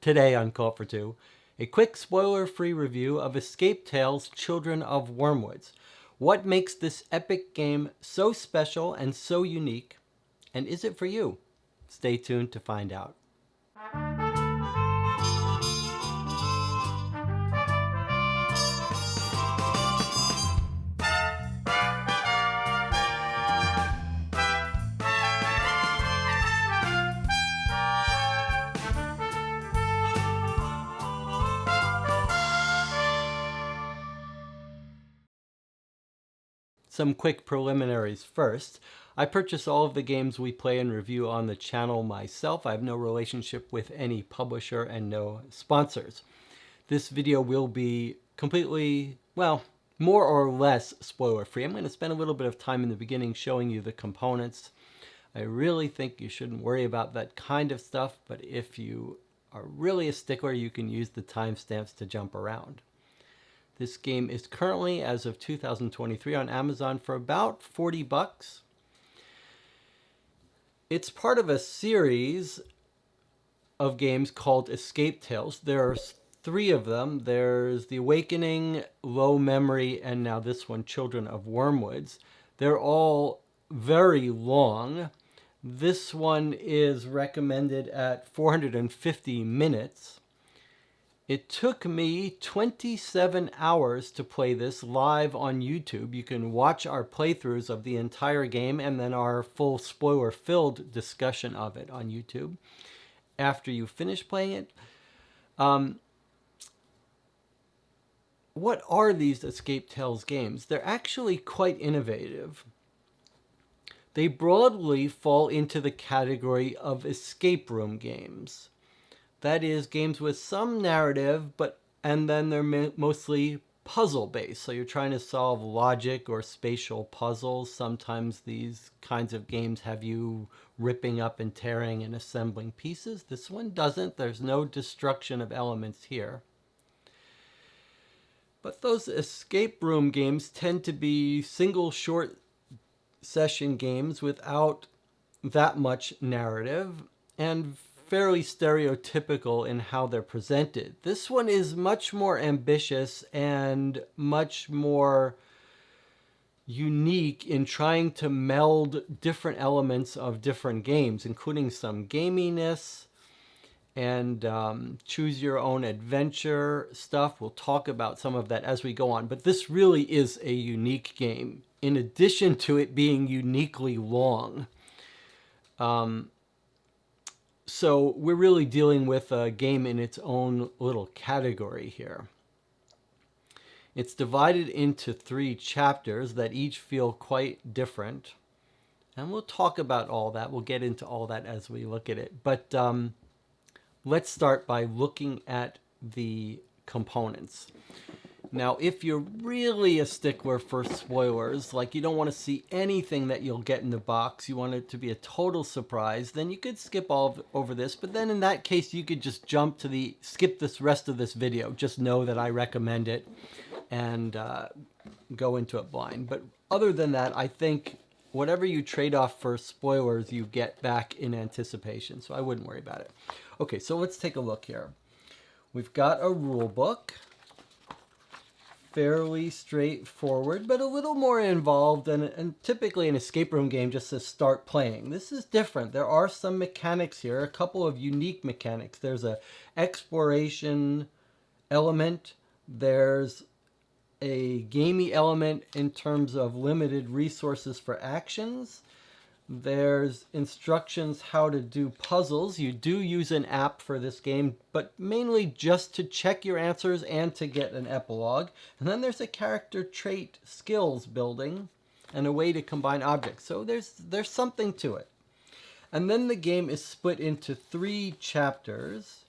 Today on Call for Two, a quick spoiler-free review of Escape Tales Children of Wyrmwoods. What makes this epic game so special and so unique? And is it for you? Stay tuned to find out. Some quick preliminaries first. I purchase all of the games we play and review on the channel myself. I have no relationship with any publisher and no sponsors. This video will be completely, well, more or less spoiler-free. I'm going to spend a little bit of time in the beginning showing you the components. I really think you shouldn't worry about that kind of stuff, but if you are really a stickler, you can use the timestamps to jump around. This game is currently, as of 2023, on Amazon for about 40 bucks. It's part of a series of games called Escape Tales. There's 3 of them. There's The Awakening, Low Memory, and now this one, Children of Wyrmwoods. They're all very long. This one is recommended at 450 minutes. It took me 27 hours to play this live on YouTube. You can watch our playthroughs of the entire game and then our full spoiler-filled discussion of it on YouTube after you finish playing it. What are these Escape Tales games? They're actually quite innovative. They broadly fall into the category of escape room games. That is, games with some narrative, and then they're mostly puzzle-based. So you're trying to solve logic or spatial puzzles. Sometimes these kinds of games have you ripping up and tearing and assembling pieces. This one doesn't. There's no destruction of elements here. But those escape room games tend to be single short session games without that much narrative and fairly stereotypical in how they're presented. This one is much more ambitious and much more unique in trying to meld different elements of different games, including some gaminess and choose your own adventure stuff. We'll talk about some of that as we go on, but this really is a unique game, in addition to it being uniquely long. So we're really dealing with a game in its own little category here. It's divided into 3 chapters that each feel quite different. And we'll talk about all that. We'll get into all that as we look at it. But let's start by looking at the components. Now, if you're really a stickler for spoilers, like you don't want to see anything that you'll get in the box, you want it to be a total surprise, then you could skip over this. But then in that case, you could just skip this rest of this video. Just know that I recommend it and go into it blind. But other than that, I think whatever you trade off for spoilers, you get back in anticipation. So I wouldn't worry about it. Okay, so let's take a look here. We've got a rule book. Fairly straightforward, but a little more involved and typically an escape room game just to start playing. This is different. There are some mechanics here, a couple of unique mechanics. There's a exploration element. There's a gamey element in terms of limited resources for actions. There's instructions how to do puzzles. You do use an app for this game, but mainly just to check your answers and to get an epilogue. And then there's a character trait skills building and a way to combine objects. So there's something to it. And then the game is split into 3 chapters.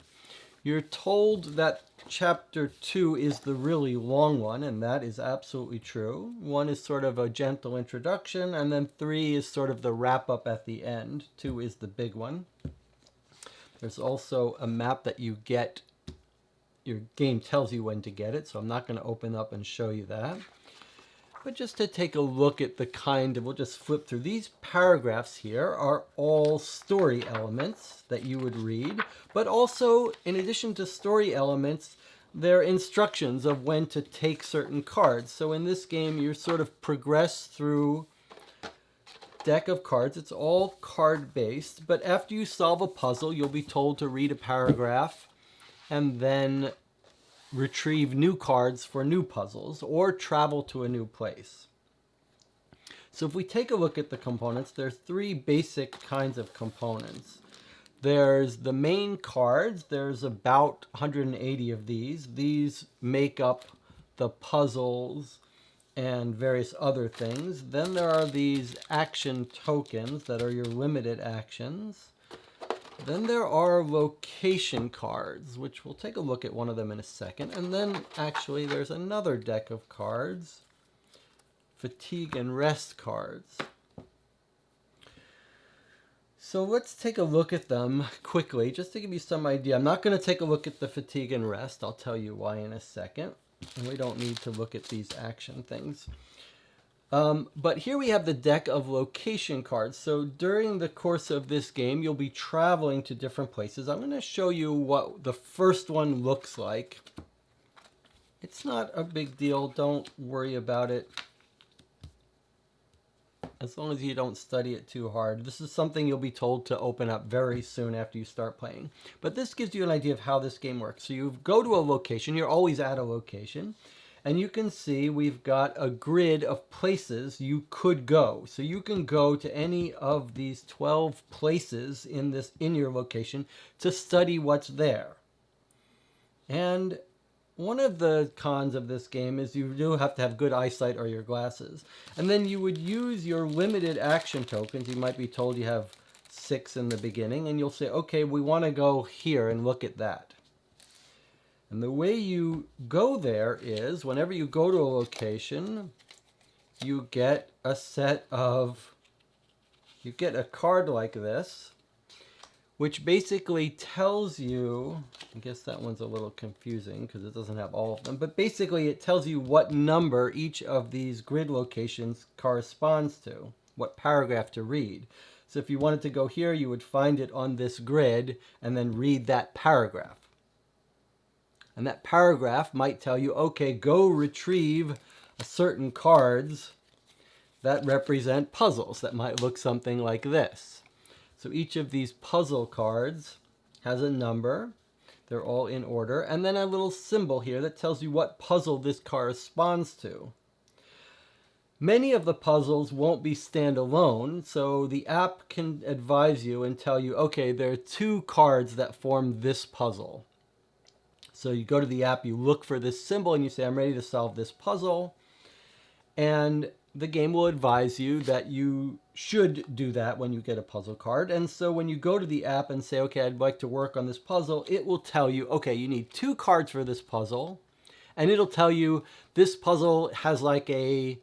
You're told that chapter 2 is the really long one, and that is absolutely true. 1 is sort of a gentle introduction, and then 3 is sort of the wrap-up at the end. 2 is the big one. There's also a map that you get. Your game tells you when to get it, so I'm not going to open up and show you that. But just to take a look at the kind of, we'll just flip through. These paragraphs here are all story elements that you would read, but also in addition to story elements, they're instructions of when to take certain cards. So in this game, you sort of progress through deck of cards. It's all card based, but after you solve a puzzle, you'll be told to read a paragraph and then retrieve new cards for new puzzles or travel to a new place. So if we take a look at the components, there's three basic kinds of components. There's the main cards. There's about 180 of these. These make up the puzzles and various other things. Then there are these action tokens that are your limited actions. Then there are location cards, which we'll take a look at one of them in a second. And then actually there's another deck of cards, fatigue and rest cards. So let's take a look at them quickly, just to give you some idea. I'm not going to take a look at the fatigue and rest. I'll tell you why in a second. And we don't need to look at these action things. But here we have the deck of location cards. So during the course of this game, you'll be traveling to different places. I'm going to show you what the first one looks like. It's not a big deal. Don't worry about it. As long as you don't study it too hard. This is something you'll be told to open up very soon after you start playing. But this gives you an idea of how this game works. So you go to a location. You're always at a location. And you can see we've got a grid of places you could go. So you can go to any of these 12 places in your location to study what's there. And one of the cons of this game is you do have to have good eyesight or your glasses. And then you would use your limited action tokens. You might be told you have 6 in the beginning. And you'll say, okay, we want to go here and look at that. And the way you go there is, whenever you go to a location, you get a card like this, which basically tells you, I guess that one's a little confusing because it doesn't have all of them, but basically it tells you what number each of these grid locations corresponds to, what paragraph to read. So if you wanted to go here, you would find it on this grid and then read that paragraph. And that paragraph might tell you, okay, go retrieve certain cards that represent puzzles that might look something like this. So each of these puzzle cards has a number. They're all in order. And then a little symbol here that tells you what puzzle this corresponds to. Many of the puzzles won't be standalone, so the app can advise you and tell you, okay, there are 2 cards that form this puzzle. So you go to the app, you look for this symbol, and you say, I'm ready to solve this puzzle. And the game will advise you that you should do that when you get a puzzle card. And so when you go to the app and say, okay, I'd like to work on this puzzle, it will tell you, okay, you need 2 cards for this puzzle. And it'll tell you this puzzle has like a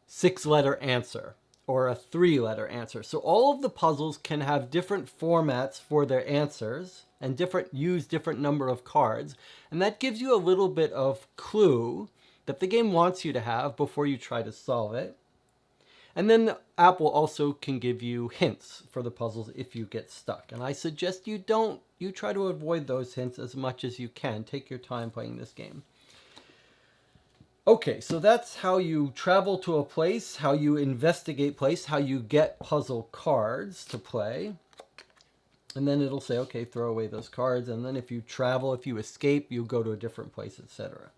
6-letter answer or a 3-letter answer. So all of the puzzles can have different formats for their answers and use different number of cards. And that gives you a little bit of clue that the game wants you to have before you try to solve it. And then the app will also can give you hints for the puzzles if you get stuck. And I suggest you try to avoid those hints as much as you can. Take your time playing this game. Okay, so that's how you travel to a place, how you investigate place, how you get puzzle cards to play. And then it'll say, okay, throw away those cards. And then if you travel, if you escape, you go to a different place, etc.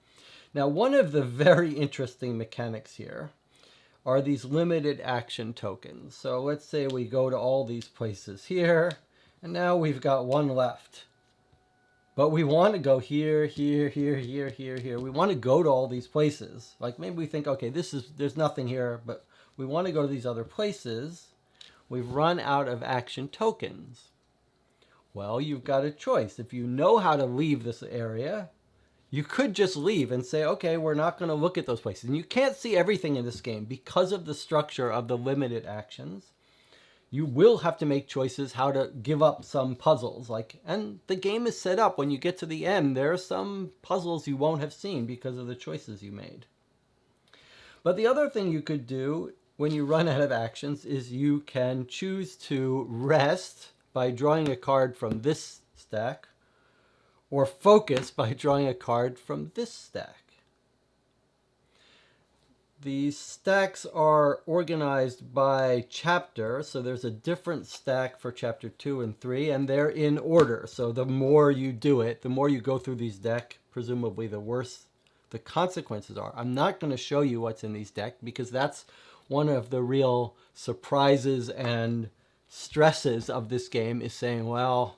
Now, one of the very interesting mechanics here are these limited action tokens. So let's say we go to all these places here, and now we've got 1 left. But we want to go here, here, here, here, here, here. We want to go to all these places. Like maybe we think, okay, there's nothing here, but we want to go to these other places. We've run out of action tokens. Well, you've got a choice. If you know how to leave this area, you could just leave and say, okay, we're not going to look at those places. And you can't see everything in this game because of the structure of the limited actions. You will have to make choices how to give up some puzzles. And the game is set up when you get to the end, there are some puzzles you won't have seen because of the choices you made. But the other thing you could do when you run out of actions is you can choose to rest by drawing a card from this stack, or focus by drawing a card from this stack. These stacks are organized by chapter, so there's a different stack for chapter 2 and 3, and they're in order. So the more you do it, the more you go through these decks, presumably the worse the consequences are. I'm not going to show you what's in these decks because that's one of the real surprises and stresses of this game, is saying, well,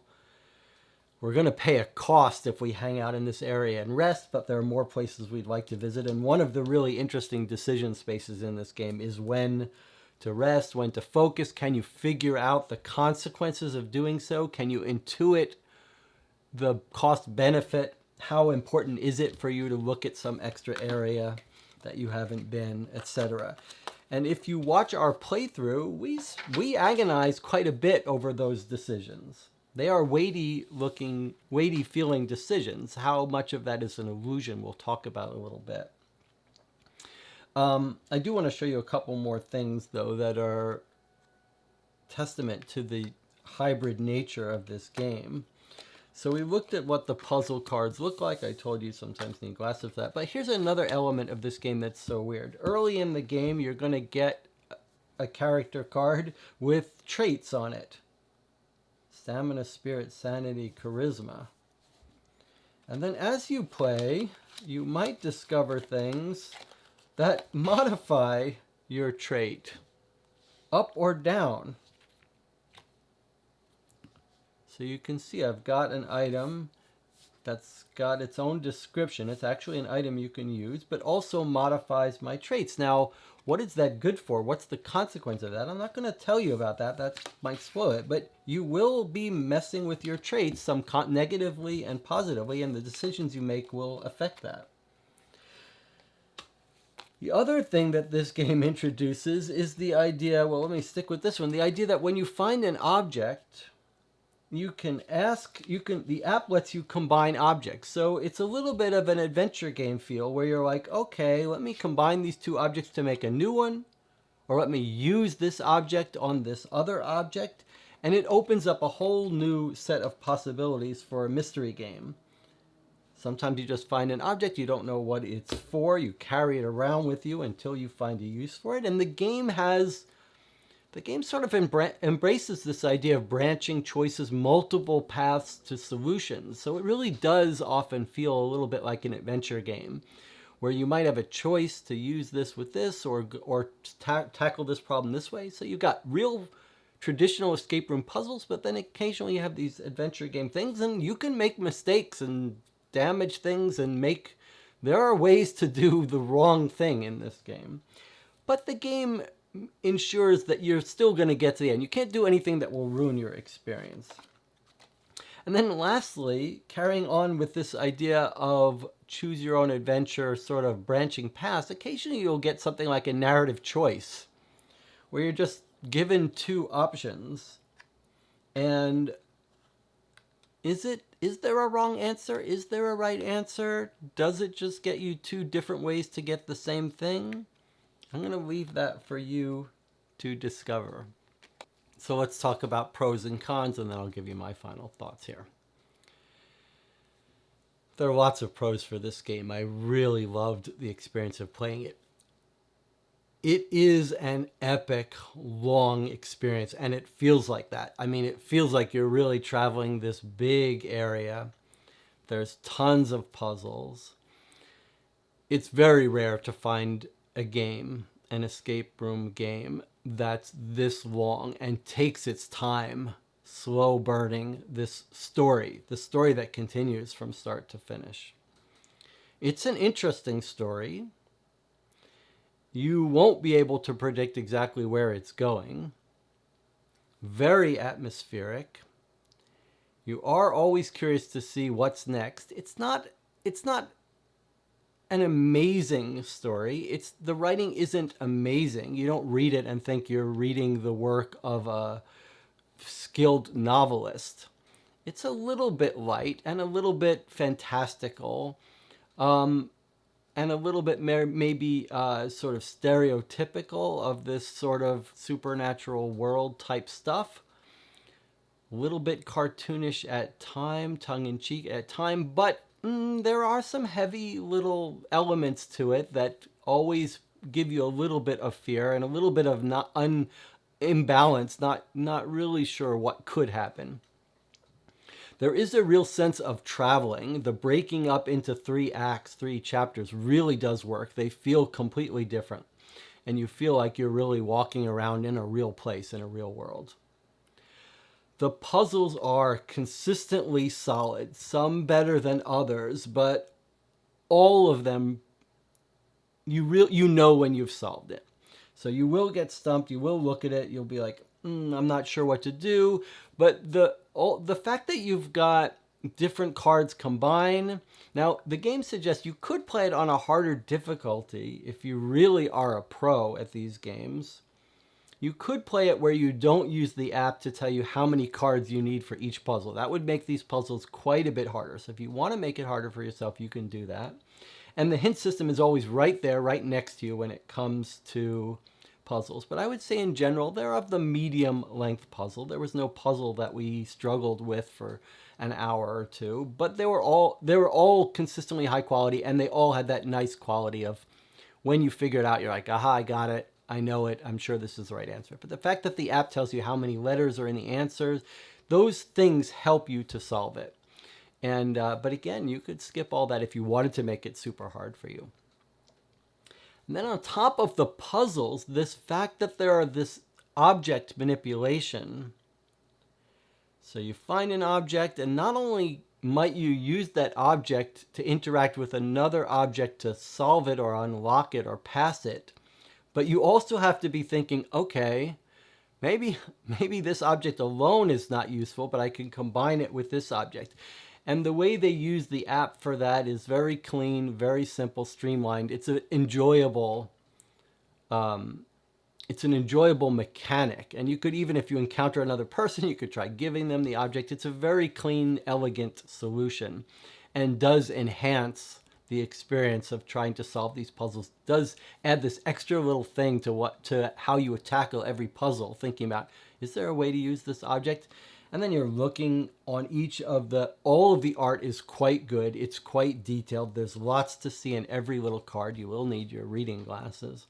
we're going to pay a cost if we hang out in this area and rest, but there are more places we'd like to visit. And one of the really interesting decision spaces in this game is when to rest, when to focus. Can you figure out the consequences of doing so? Can you intuit the cost benefit? How important is it for you to look at some extra area that you haven't been, etc.? And if you watch our playthrough, we agonize quite a bit over those decisions. They are weighty feeling decisions. How much of that is an illusion, we'll talk about a little bit. I do want to show you a couple more things, though, that are testament to the hybrid nature of this game. So we looked at what the puzzle cards look like. I told you sometimes need glasses for that. But here's another element of this game that's so weird. Early in the game, you're going to get a character card with traits on it. Stamina, spirit, sanity, charisma. And then as you play, you might discover things that modify your trait, up or down. So you can see I've got an item that's got its own description. It's actually an item you can use, but also modifies my traits. Now, what is that good for? What's the consequence of that? I'm not going to tell you about that. That might spoil it. But you will be messing with your traits, some negatively and positively, and the decisions you make will affect that. The other thing that this game introduces is the idea, well, let me stick with this one, the idea that when you find an object, the app lets you combine objects. So it's a little bit of an adventure game feel where you're like, okay, let me combine these two objects to make a new one, or let me use this object on this other object. And it opens up a whole new set of possibilities for a mystery game. Sometimes you just find an object, you don't know what it's for, you carry it around with you until you find a use for it. And the game sort of embraces this idea of branching choices, multiple paths to solutions. So it really does often feel a little bit like an adventure game, where you might have a choice to use this with this, or tackle this problem this way. So you've got real traditional escape room puzzles, but then occasionally you have these adventure game things, and you can make mistakes and damage things and there are ways to do the wrong thing in this game. But the game ensures that you're still going to get to the end. You can't do anything that will ruin your experience. And then lastly, carrying on with this idea of choose your own adventure, sort of branching paths, occasionally you'll get something like a narrative choice, where you're just given two options. And is there a wrong answer? Is there a right answer? Does it just get you two different ways to get the same thing? I'm going to leave that for you to discover. So let's talk about pros and cons, and then I'll give you my final thoughts here. There are lots of pros for this game. I really loved the experience of playing it. It is an epic, long experience, and it feels like that. I mean, it feels like you're really traveling this big area. There's tons of puzzles. It's very rare to find a game, an escape room game, that's this long and takes its time, slow burning this story, the story that continues from start to finish. It's an interesting story. You won't be able to predict exactly where it's going. Very atmospheric. You are always curious to see what's next. It's not an amazing story. The writing isn't amazing. You don't read it and think you're reading the work of a skilled novelist. It's a little bit light and a little bit fantastical. and a little bit maybe sort of stereotypical of this sort of supernatural world type stuff. A little bit cartoonish at time, tongue-in-cheek at time, but there are some heavy little elements to it that always give you a little bit of fear and a little bit of imbalance, not really sure what could happen. There is a real sense of traveling. The breaking up into 3 acts, 3 chapters really does work. They feel completely different. And you feel like you're really walking around in a real place, in a real world. The puzzles are consistently solid, some better than others, but all of them, you know when you've solved it. So you will get stumped, you will look at it, you'll be like, I'm not sure what to do. But the fact that you've got different cards combine. Now, the game suggests you could play it on a harder difficulty if you really are a pro at these games. You could play it where you don't use the app to tell you how many cards you need for each puzzle. That would make these puzzles quite a bit harder. So if you want to make it harder for yourself, you can do that. And the hint system is always right there, right next to you when it comes to puzzles. But I would say in general, they're of the medium length puzzle. There was no puzzle that we struggled with for an hour or two, but they were all consistently high quality, and they all had that nice quality of when you figure it out, you're like, aha, I got it. I know it. I'm sure this is the right answer. But the fact that the app tells you how many letters are in the answers, those things help you to solve it. And but again, you could skip all that if you wanted to make it super hard for you. And then on top of the puzzles, this fact that there are this object manipulation. So you find an object, and not only might you use that object to interact with another object to solve it or unlock it or pass it, but you also have to be thinking, okay, maybe this object alone is not useful, but I can combine it with this object. And the way they use the app for that is very clean, very simple, streamlined. It's an enjoyable mechanic. And you could, even if you encounter another person, you could try giving them the object. It's a very clean, elegant solution, and does enhance the experience of trying to solve these puzzles. Does add this extra little thing to how you would tackle every puzzle, thinking about, is there a way to use this object? And then you're looking on all of the art is quite good. It's quite detailed. There's lots to see in every little card. You will need your reading glasses.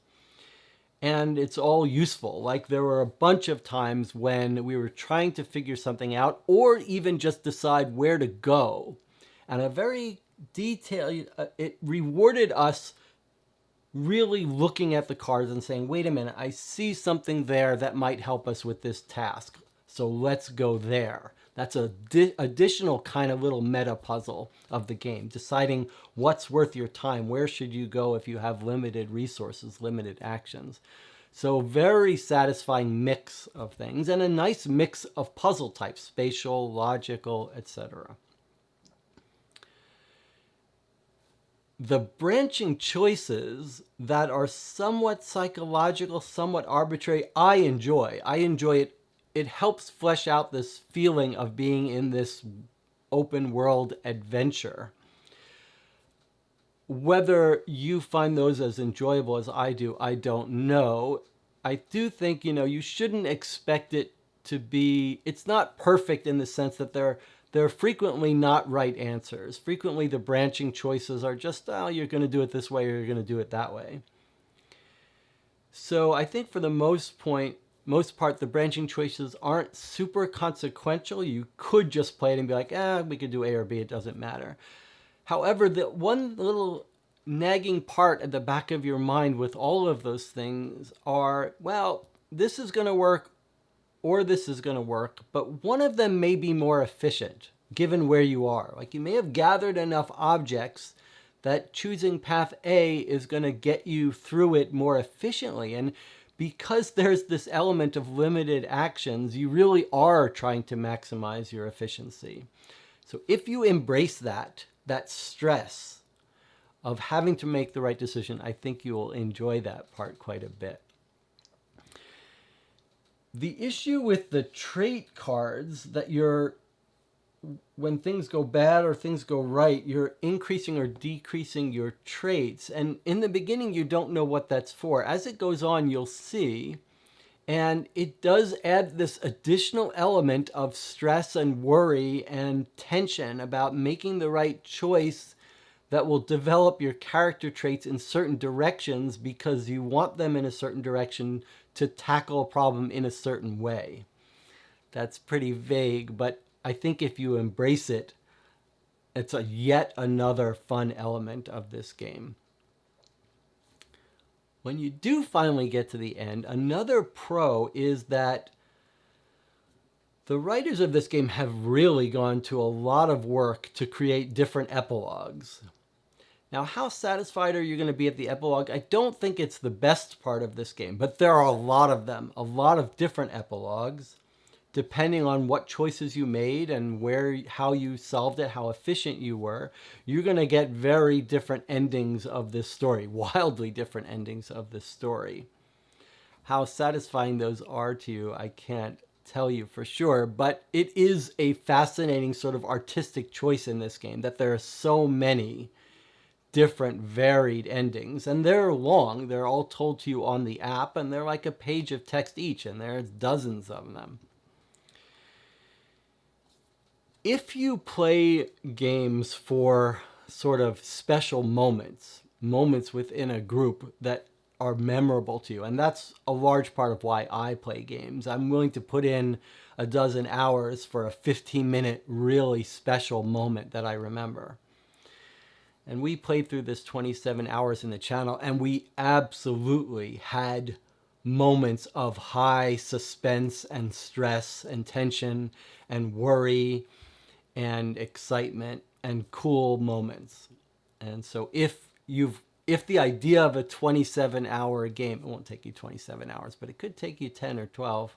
And it's all useful. Like, there were a bunch of times when we were trying to figure something out, or even just decide where to go. And a very detailed, it rewarded us really looking at the cards and saying, wait a minute, I see something there that might help us with this task. So let's go there. That's a additional kind of little meta puzzle of the game, deciding what's worth your time. Where should you go if you have limited resources, limited actions? So very satisfying mix of things, and a nice mix of puzzle types, spatial, logical, etc. The branching choices that are somewhat psychological, somewhat arbitrary, I enjoy. I enjoy it. It helps flesh out this feeling of being in this open world adventure. Whether you find those as enjoyable as I do, I don't know. I do think, you shouldn't expect it to be, it's not perfect in the sense that they're frequently not right answers. Frequently the branching choices are just, you're going to do it this way or you're going to do it that way. So I think for the most part, the branching choices aren't super consequential. You could just play it and be like, we could do A or B, it doesn't matter. However, the one little nagging part at the back of your mind with all of those things are, well, this is going to work or this is going to work, but one of them may be more efficient given where you are. Like, you may have gathered enough objects that choosing path A is going to get you through it more efficiently. And because there's this element of limited actions, you really are trying to maximize your efficiency. So if you embrace that stress of having to make the right decision, I think you will enjoy that part quite a bit. The issue with the trait cards that you're when things go bad or things go right, you're increasing or decreasing your traits. And in the beginning, you don't know what that's for. As it goes on, you'll see. And it does add this additional element of stress and worry and tension about making the right choice that will develop your character traits in certain directions because you want them in a certain direction to tackle a problem in a certain way. That's pretty vague, but I think if you embrace it, it's a yet another fun element of this game. When you do finally get to the end, another pro is that the writers of this game have really gone to a lot of work to create different epilogues. Now, how satisfied are you going to be at the epilogue? I don't think it's the best part of this game, but there are a lot of them, a lot of different epilogues, depending on what choices you made and how you solved it, how efficient you were. You're going to get very different endings of this story, wildly different endings of this story. How satisfying those are to you, I can't tell you for sure, but it is a fascinating sort of artistic choice in this game that there are so many different varied endings, and they're long. They're all told to you on the app, and they're like a page of text each, and there's dozens of them. If you play games for sort of special moments within a group that are memorable to you, and that's a large part of why I play games. I'm willing to put in a dozen hours for a 15-minute really special moment that I remember. And we played through this 27 hours in the channel, and we absolutely had moments of high suspense and stress and tension and worry and excitement and cool moments. And so if the idea of a 27-hour game, it won't take you 27 hours, but it could take you 10 or 12.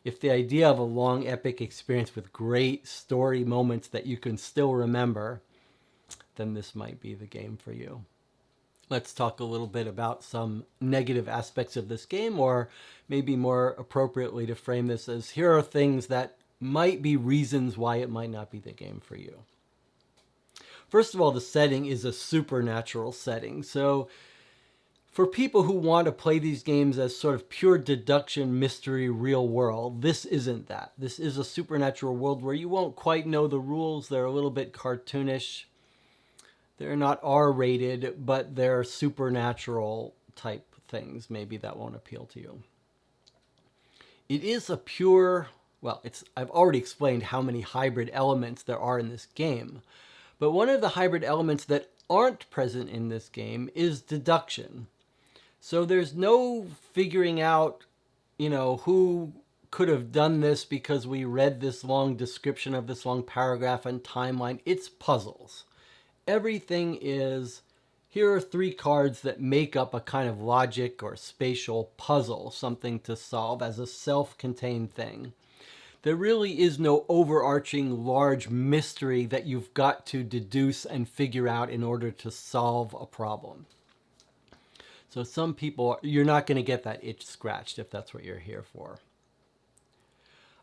If the idea of a long epic experience with great story moments that you can still remember, then this might be the game for you. Let's talk a little bit about some negative aspects of this game, or maybe more appropriately to frame this as, here are things that might be reasons why it might not be the game for you. First of all, the setting is a supernatural setting. So for people who want to play these games as sort of pure deduction, mystery, real world, this isn't that. This is a supernatural world where you won't quite know the rules. They're a little bit cartoonish. They're not R-rated, but they're supernatural type things. Maybe that won't appeal to you. It is a pure, I've already explained how many hybrid elements there are in this game. But one of the hybrid elements that aren't present in this game is deduction. So there's no figuring out, who could have done this because we read this long description of this long paragraph and timeline. It's puzzles. Everything is, here are 3 cards that make up a kind of logic or spatial puzzle, something to solve as a self-contained thing. There really is no overarching large mystery that you've got to deduce and figure out in order to solve a problem. So some people, you're not going to get that itch scratched if that's what you're here for.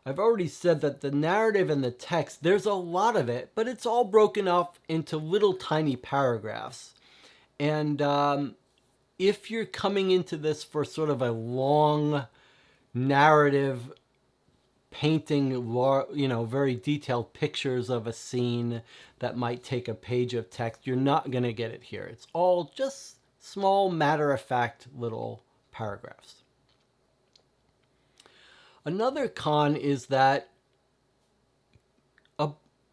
I've already said that the narrative and the text, there's a lot of it, but it's all broken up into little tiny paragraphs. And if you're coming into this for sort of a long narrative, painting, very detailed pictures of a scene that might take a page of text, you're not going to get it here. It's all just small, matter-of-fact little paragraphs. Another con is that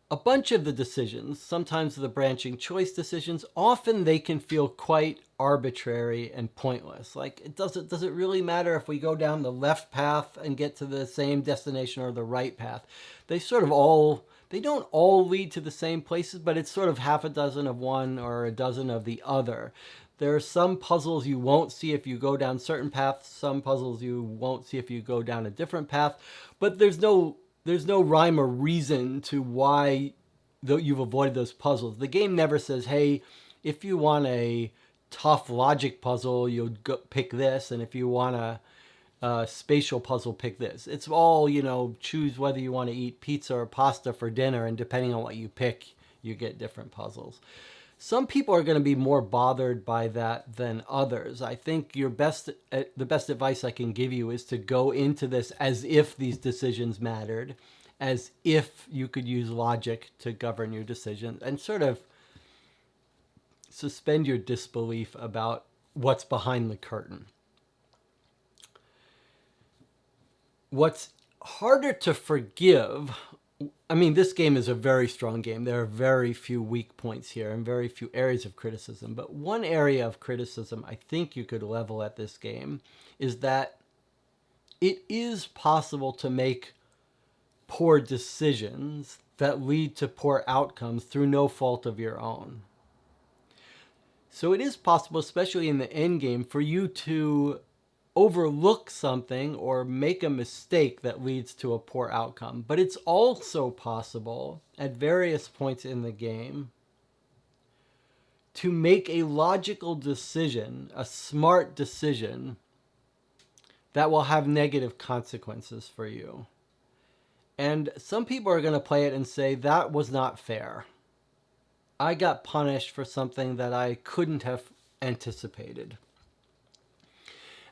a bunch of the decisions, sometimes the branching choice decisions, often they can feel quite arbitrary and pointless. Like, does it really matter if we go down the left path and get to the same destination or the right path? They don't all lead to the same places, but it's sort of half a dozen of one or a dozen of the other. There are some puzzles you won't see if you go down certain paths, some puzzles you won't see if you go down a different path, but there's no rhyme or reason to why you've avoided those puzzles. The game never says, hey, if you want a tough logic puzzle, you'll pick this, and if you want a spatial puzzle, pick this. It's all, choose whether you want to eat pizza or pasta for dinner, and depending on what you pick, you get different puzzles. Some people are going to be more bothered by that than others. I think the best advice I can give you is to go into this as if these decisions mattered, as if you could use logic to govern your decisions, and sort of suspend your disbelief about what's behind the curtain. What's harder to forgive, I mean, this game is a very strong game. There are very few weak points here and very few areas of criticism. But one area of criticism I think you could level at this game is that it is possible to make poor decisions that lead to poor outcomes through no fault of your own. So it is possible, especially in the end game, for you to overlook something or make a mistake that leads to a poor outcome. But it's also possible at various points in the game to make a logical decision, a smart decision, that will have negative consequences for you. And some people are going to play it and say, that was not fair. I got punished for something that I couldn't have anticipated.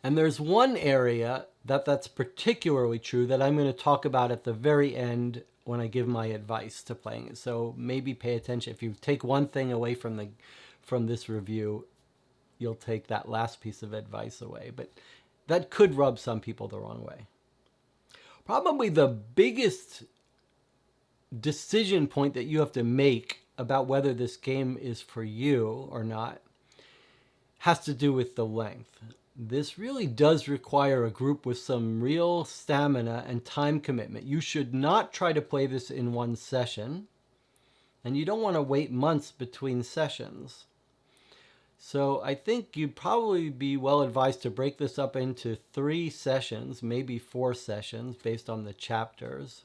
And there's one area that's particularly true that I'm going to talk about at the very end when I give my advice to playing it. So maybe pay attention. If you take one thing away from this review, you'll take that last piece of advice away. But that could rub some people the wrong way. Probably the biggest decision point that you have to make about whether this game is for you or not has to do with the length. This really does require a group with some real stamina and time commitment. You should not try to play this in one session, and you don't want to wait months between sessions. So I think you'd probably be well advised to break this up into 3 sessions, maybe 4 sessions based on the chapters.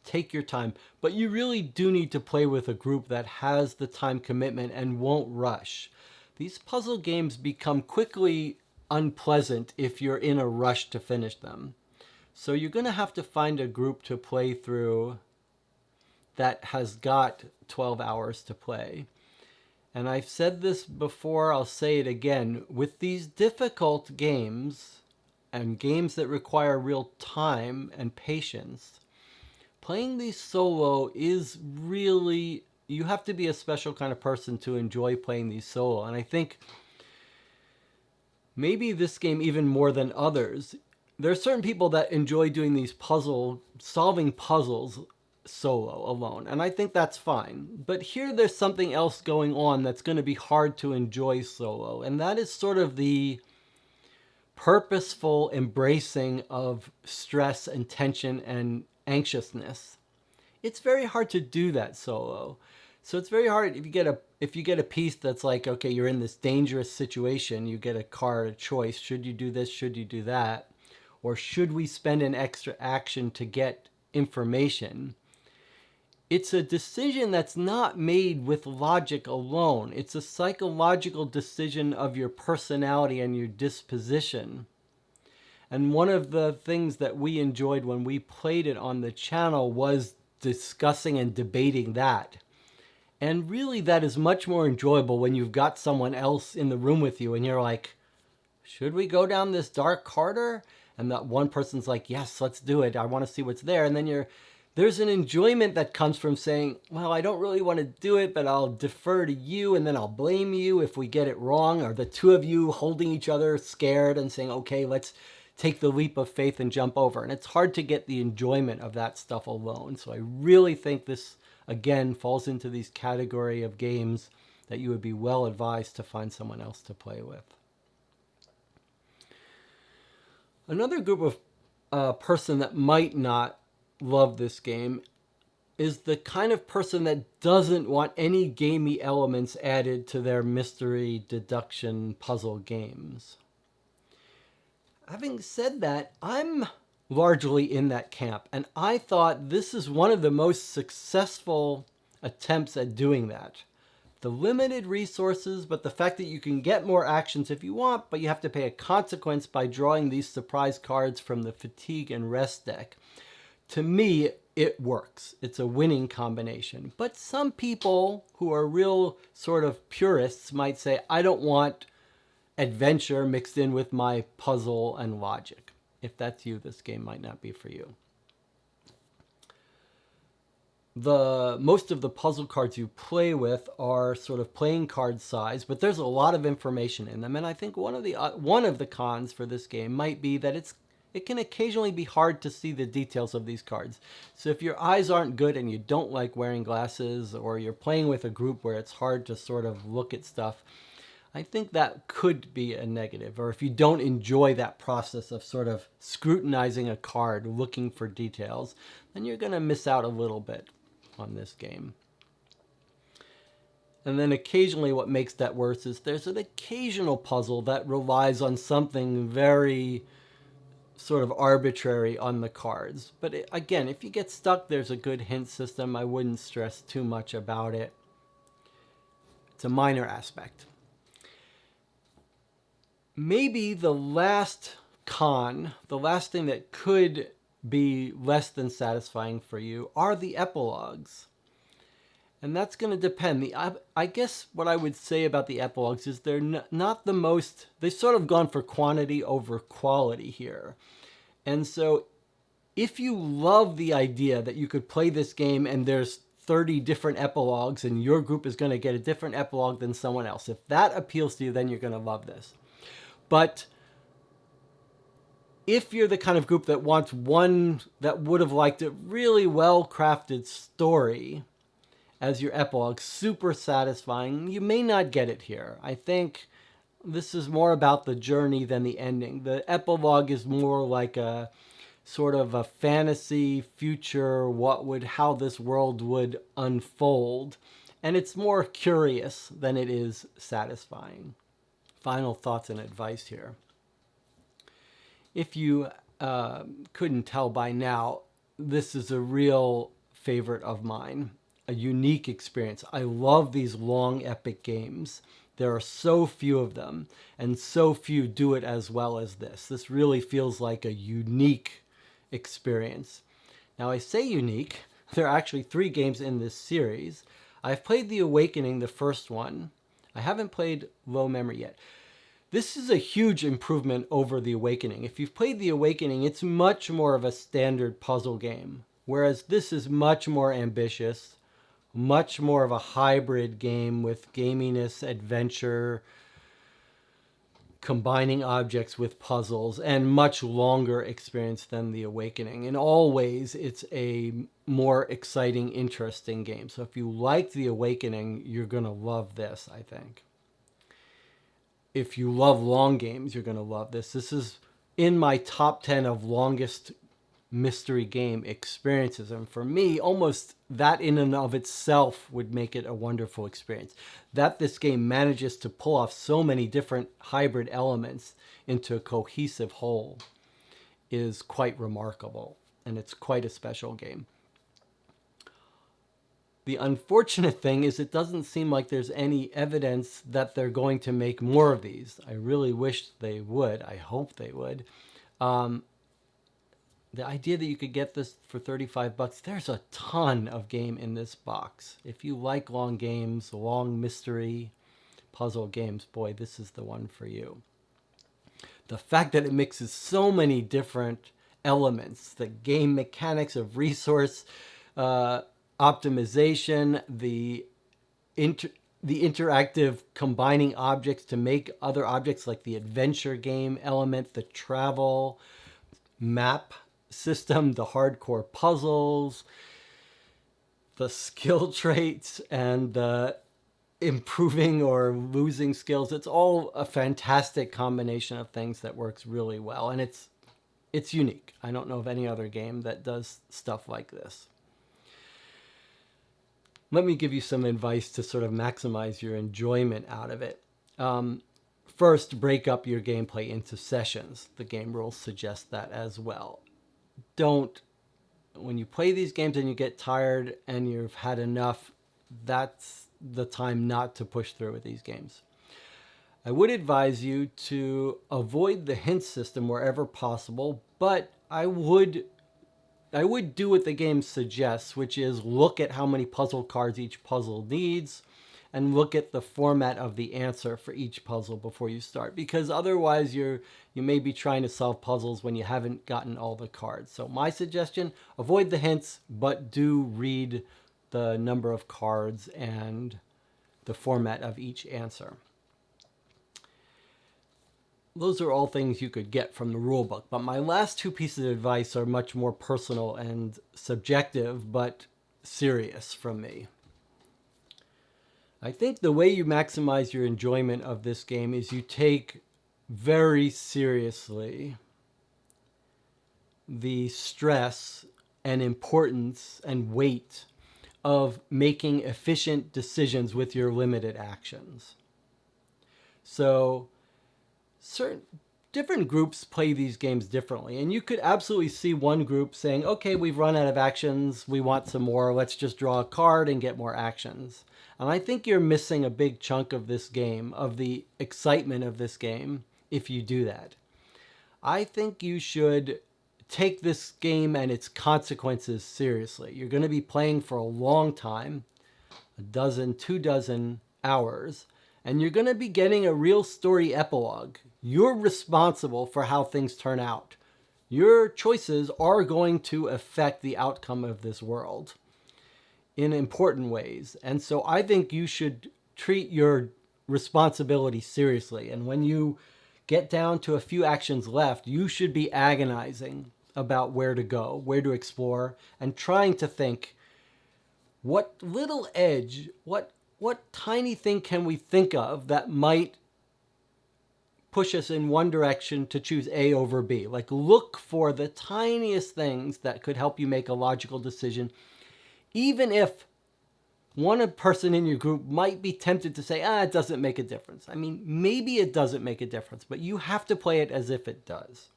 Take your time, but you really do need to play with a group that has the time commitment and won't rush. These puzzle games become quickly unpleasant if you're in a rush to finish them. So you're going to have to find a group to play through that has got 12 hours to play. And I've said this before, I'll say it again. With these difficult games and games that require real time and patience, playing these solo is really, you have to be a special kind of person to enjoy playing these solo. And I think maybe this game even more than others, there are certain people that enjoy doing these solving puzzles solo, alone. And I think that's fine. But here there's something else going on that's going to be hard to enjoy solo. And that is sort of the purposeful embracing of stress and tension and anxiousness. It's very hard to do that solo. So it's very hard if you get a piece that's like, okay, you're in this dangerous situation, you get a card, a choice. Should you do this? Should you do that? Or should we spend an extra action to get information? It's a decision that's not made with logic alone. It's a psychological decision of your personality and your disposition. And one of the things that we enjoyed when we played it on the channel was discussing and debating that. And really that is much more enjoyable when you've got someone else in the room with you and you're like, should we go down this dark corridor? And that one person's like, yes, let's do it. I want to see what's there. And then there's an enjoyment that comes from saying, well, I don't really want to do it, but I'll defer to you and then I'll blame you if we get it wrong. Or the two of you holding each other scared and saying, okay, let's take the leap of faith and jump over. And it's hard to get the enjoyment of that stuff alone. So I really think this, again, falls into these category of games that you would be well advised to find someone else to play with. Another group of person that might not love this game is the kind of person that doesn't want any gamey elements added to their mystery deduction puzzle games. Having said that, I'm largely in that camp, and I thought this is one of the most successful attempts at doing that. The limited resources, but the fact that you can get more actions if you want, but you have to pay a consequence by drawing these surprise cards from the fatigue and rest deck. To me, it works. It's a winning combination. But some people who are real sort of purists might say, I don't want adventure mixed in with my puzzle and logic. If that's you, this game might not be for you. Most of the puzzle cards you play with are sort of playing card size, but there's a lot of information in them. And I think one of the cons for this game might be that it can occasionally be hard to see the details of these cards. So if your eyes aren't good and you don't like wearing glasses, or you're playing with a group where it's hard to sort of look at stuff, I think that could be a negative. Or if you don't enjoy that process of sort of scrutinizing a card, looking for details, then you're going to miss out a little bit on this game. And then occasionally what makes that worse is there's an occasional puzzle that relies on something very sort of arbitrary on the cards. But again, if you get stuck, there's a good hint system. I wouldn't stress too much about it. It's a minor aspect. Maybe the last con, the last thing that could be less than satisfying for you, are the epilogues. And that's going to depend. I guess what I would say about the epilogues is they're not the most, they've sort of gone for quantity over quality here. And so if you love the idea that you could play this game and there's 30 different epilogues and your group is going to get a different epilogue than someone else, if that appeals to you, then you're going to love this. But if you're the kind of group that wants one that would have liked a really well-crafted story as your epilogue, super satisfying, you may not get it here. I think this is more about the journey than the ending. The epilogue is more like a sort of a fantasy future, how this world would unfold. And it's more curious than it is satisfying. Final thoughts and advice here. If you couldn't tell by now, this is a real favorite of mine, a unique experience. I love these long, epic games. There are so few of them, and so few do it as well as this. This really feels like a unique experience. Now, I say unique. There are actually 3 games in this series. I've played The Awakening, the first one. I haven't played Low Memory yet. This is a huge improvement over The Awakening. If you've played The Awakening, it's much more of a standard puzzle game, whereas this is much more ambitious, much more of a hybrid game with gaminess, adventure, combining objects with puzzles, and much longer experience than The Awakening. In all ways, it's a more exciting, interesting game. So if you like The Awakening, you're going to love this, I think. If you love long games, you're going to love this. This is in my top 10 of longest mystery game experiences. And for me, almost that in and of itself would make it a wonderful experience. That this game manages to pull off so many different hybrid elements into a cohesive whole is quite remarkable. And it's quite a special game. The unfortunate thing is it doesn't seem like there's any evidence that they're going to make more of these. I really wish they would. I hope they would. The idea that you could get this for $35, there's a ton of game in this box. If you like long games, long mystery puzzle games, boy, this is the one for you. The fact that it mixes so many different elements, the game mechanics of resource optimization, the interactive combining objects to make other objects, like the adventure game element, the travel map system, the hardcore puzzles, the skill traits, and the improving or losing skills. It's all a fantastic combination of things that works really well, and it's unique. I don't know of any other game that does stuff like this. Let me give you some advice to sort of maximize your enjoyment out of it. First, break up your gameplay into sessions. The game rules suggest that as well. When you play these games and you get tired and you've had enough, the time not to push through with these games. I would advise you to avoid the hint system wherever possible, but I would do what the game suggests, which is look at how many puzzle cards each puzzle needs and look at the format of the answer for each puzzle before you start, because otherwise you may be trying to solve puzzles when you haven't gotten all the cards. So my suggestion, avoid the hints, but do read the number of cards and the format of each answer. Those are all things you could get from the rulebook. But my last two pieces of advice are much more personal and subjective, but serious from me. I think the way you maximize your enjoyment of this game is you take very seriously the stress and importance and weight of making efficient decisions with your limited actions. So different groups play these games differently, and you could absolutely see one group saying, okay, we've run out of actions, we want some more, let's just draw a card and get more actions. And I think you're missing a big chunk of this game, of the excitement of this game, if you do that. I think you should take this game and its consequences seriously. You're going to be playing for a long time, 2 dozen hours, and you're going to be getting a real story epilogue. You're responsible for how things turn out. Your choices are going to affect the outcome of this world in important ways. And so I think you should treat your responsibility seriously. And when you get down to a few actions left, you should be agonizing about where to go, where to explore, and trying to think, what little edge, what tiny thing can we think of that might push us in one direction to choose A over B? Like, look for the tiniest things that could help you make a logical decision, even if one person in your group might be tempted to say, it doesn't make a difference. I mean, maybe it doesn't make a difference, but you have to play it as if it does.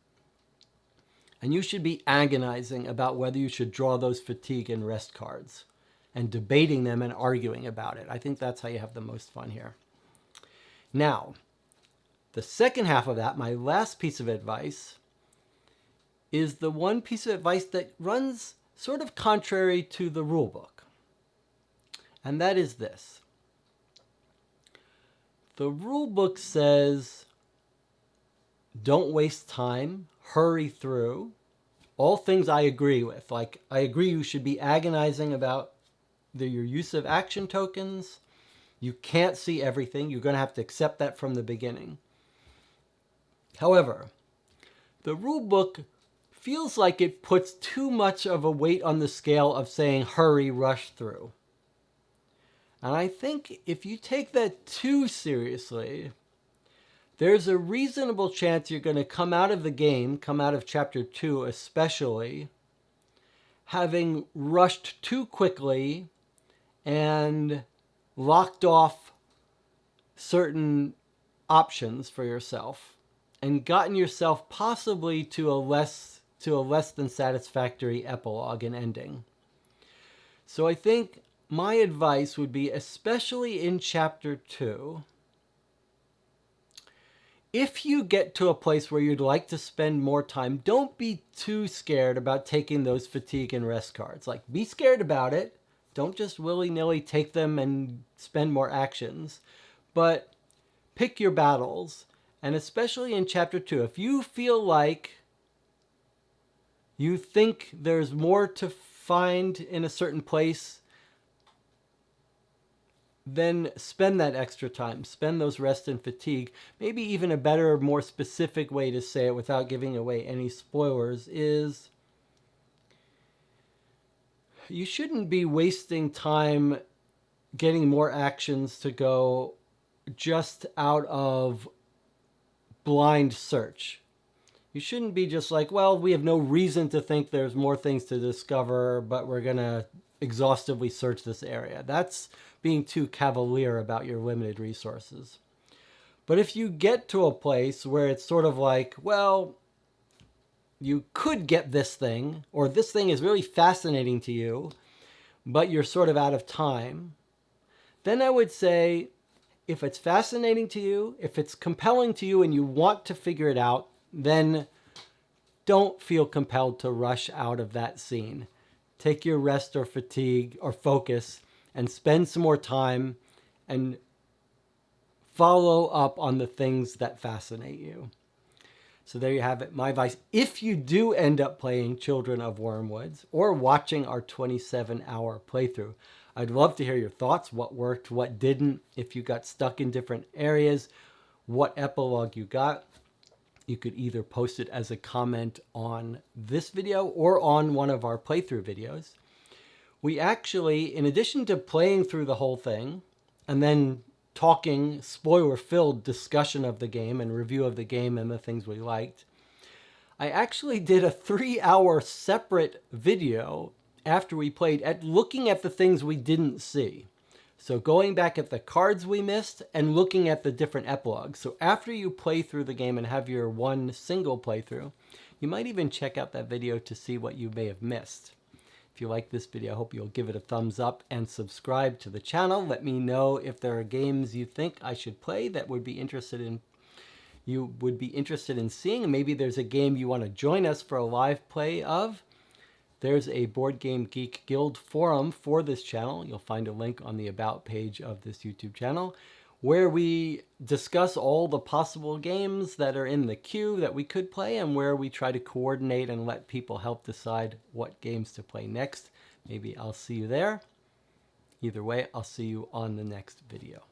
And you should be agonizing about whether you should draw those fatigue and rest cards and debating them and arguing about it. I think that's how you have the most fun here. Now, the second half of that, my last piece of advice, is the one piece of advice that runs sort of contrary to the rule book. And that is this. The rule book says, don't waste time, hurry through. All things I agree with. Like, I agree you should be agonizing about your use of action tokens. You can't see everything. You're going to have to accept that from the beginning. However, the rule book feels like it puts too much of a weight on the scale of saying hurry, rush through. And I think if you take that too seriously, there's a reasonable chance you're going to come out of the game, come out of chapter 2 especially, having rushed too quickly and locked off certain options for yourself and gotten yourself possibly to a less than satisfactory epilogue and ending. So I think my advice would be, especially in chapter 2, if you get to a place where you'd like to spend more time, don't be too scared about taking those fatigue and rest cards. Like, be scared about it. Don't just willy-nilly take them and spend more actions. But pick your battles. And especially in chapter 2, if you feel like you think there's more to find in a certain place, then spend that extra time. Spend those rest and fatigue. Maybe even a better, more specific way to say it without giving away any spoilers is you shouldn't be wasting time getting more actions to go just out of blind search. You shouldn't be just like, well, we have no reason to think there's more things to discover, but we're going to exhaustively search this area. That's being too cavalier about your limited resources. But if you get to a place where it's sort of like, well, you could get this thing, or this thing is really fascinating to you, but you're sort of out of time, then I would say, if it's fascinating to you, if it's compelling to you and you want to figure it out, then don't feel compelled to rush out of that scene. Take your rest or fatigue or focus and spend some more time and follow up on the things that fascinate you. So there you have it, my advice. If you do end up playing Children of Wyrmwoods or watching our 27-hour playthrough, I'd love to hear your thoughts. What worked, what didn't, if you got stuck in different areas, what epilogue you got. You could either post it as a comment on this video or on one of our playthrough videos. We actually, in addition to playing through the whole thing and then talking spoiler-filled discussion of the game and review of the game and the things we liked, I actually did a 3-hour separate video after we played at looking at the things we didn't see. So going back at the cards we missed and looking at the different epilogues. So after you play through the game and have your one single playthrough, you might even check out that video to see what you may have missed. If you like this video, I hope you'll give it a thumbs up and subscribe to the channel. Let me know if there are games you think I should play that you would be interested in seeing. Maybe there's a game you want to join us for a live play of. There's a Board Game Geek Guild forum for this channel. You'll find a link on the About page of this YouTube channel where we discuss all the possible games that are in the queue that we could play and where we try to coordinate and let people help decide what games to play next. Maybe I'll see you there. Either way, I'll see you on the next video.